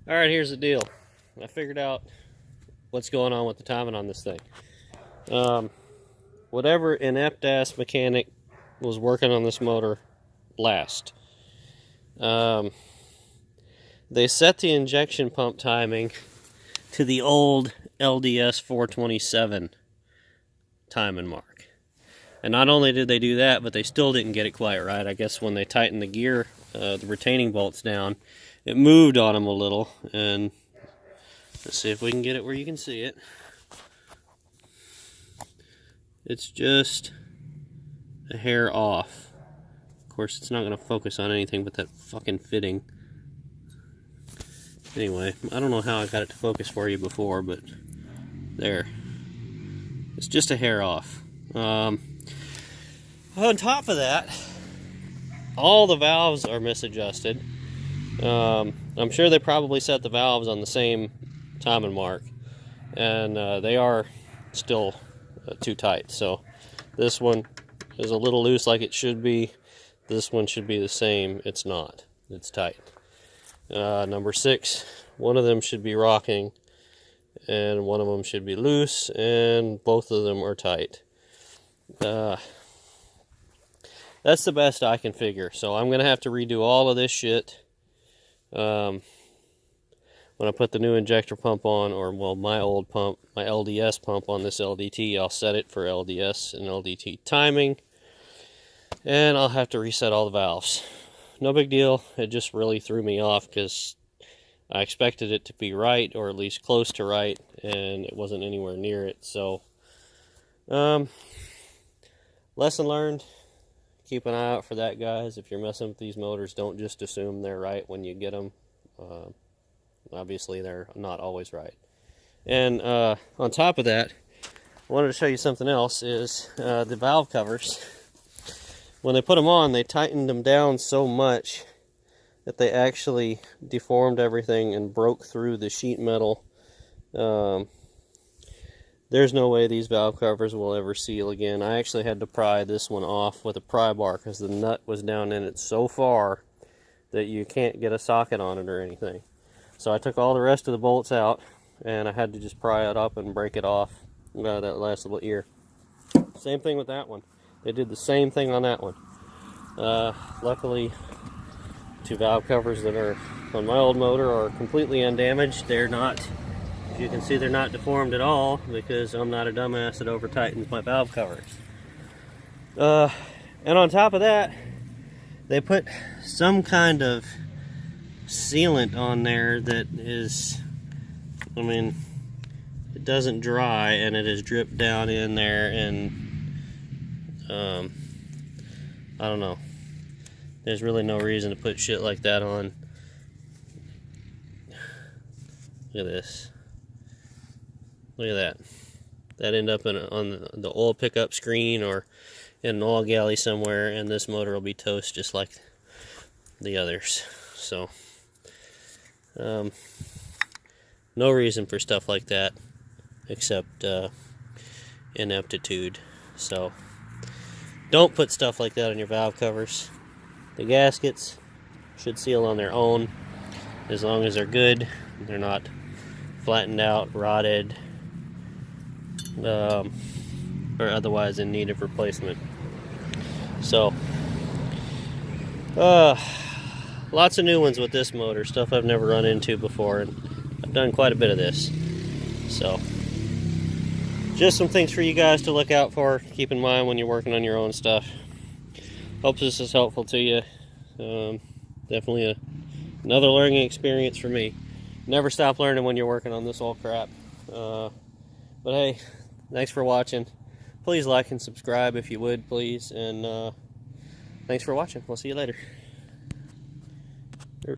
Alright, here's the deal. I figured out what's going on with the timing on this thing. Whatever inept-ass mechanic was working on this motor last, they set the injection pump timing to the old LDS 427 timing mark. And not only did they do that, but they still didn't get it quite right. I guess when they tightened the gear, the retaining bolts down, it moved on them a little. And let's see if we can get it where you can see it. It's just a hair off. Of course, it's not going to focus on anything but that fucking fitting. Anyway, I don't know how I got it to focus for you before, but there. It's just a hair off. On top of that, all the valves are misadjusted. I'm sure they probably set the valves on the same timing mark, and they are still too tight. So this one is a little loose like it should be. This one should be the same. It's not. It's tight. Number 6, one of them should be rocking, and one of them should be loose, and both of them are tight. That's the best I can figure. So I'm going to have to redo all of this shit. When I put the new injector pump on, or well, my old pump, my LDS pump on this LDT, I'll set it for LDS and LDT timing, and I'll have to reset all the valves. No big deal. It just really threw me off because I expected it to be right, or at least close to right, and it wasn't anywhere near it. So, lesson learned. Keep an eye out for that, guys. If you're messing with these motors, don't just assume they're right when you get them. Obviously, they're not always right. And on top of that, I wanted to show you something else, is the valve covers. When they put them on, they tightened them down so much that they actually deformed everything and broke through the sheet metal. There's no way these valve covers will ever seal again. I actually had to pry this one off with a pry bar because the nut was down in it so far that you can't get a socket on it or anything. So I took all the rest of the bolts out, and I had to just pry it up and break it off, that last little ear. Same thing with that one. They did the same thing on that one. Luckily, 2 valve covers that are on my old motor are completely undamaged. They're not, as you can see, they're not deformed at all because I'm not a dumbass that over tightens my valve covers. And on top of that, they put some kind of sealant on there that is, I mean, it doesn't dry, and it has dripped down in there, and I don't know. There's really no reason to put shit like that on. Look at this. Look at that. That end up on the oil pickup screen or in an oil galley somewhere, and this motor will be toast just like the others. So, no reason for stuff like that except ineptitude. So, don't put stuff like that on your valve covers. The gaskets should seal on their own as long as they're good. They're not flattened out, rotted, or otherwise in need of replacement. So, lots of new ones with this motor, stuff I've never run into before, and I've done quite a bit of this. So, just some things for you guys to look out for, keep in mind when you're working on your own stuff. Hope this is helpful to you. Definitely another learning experience for me. Never stop learning when you're working on this old crap. But hey, thanks for watching. Please like and subscribe if you would, please. And thanks for watching. We'll see you later.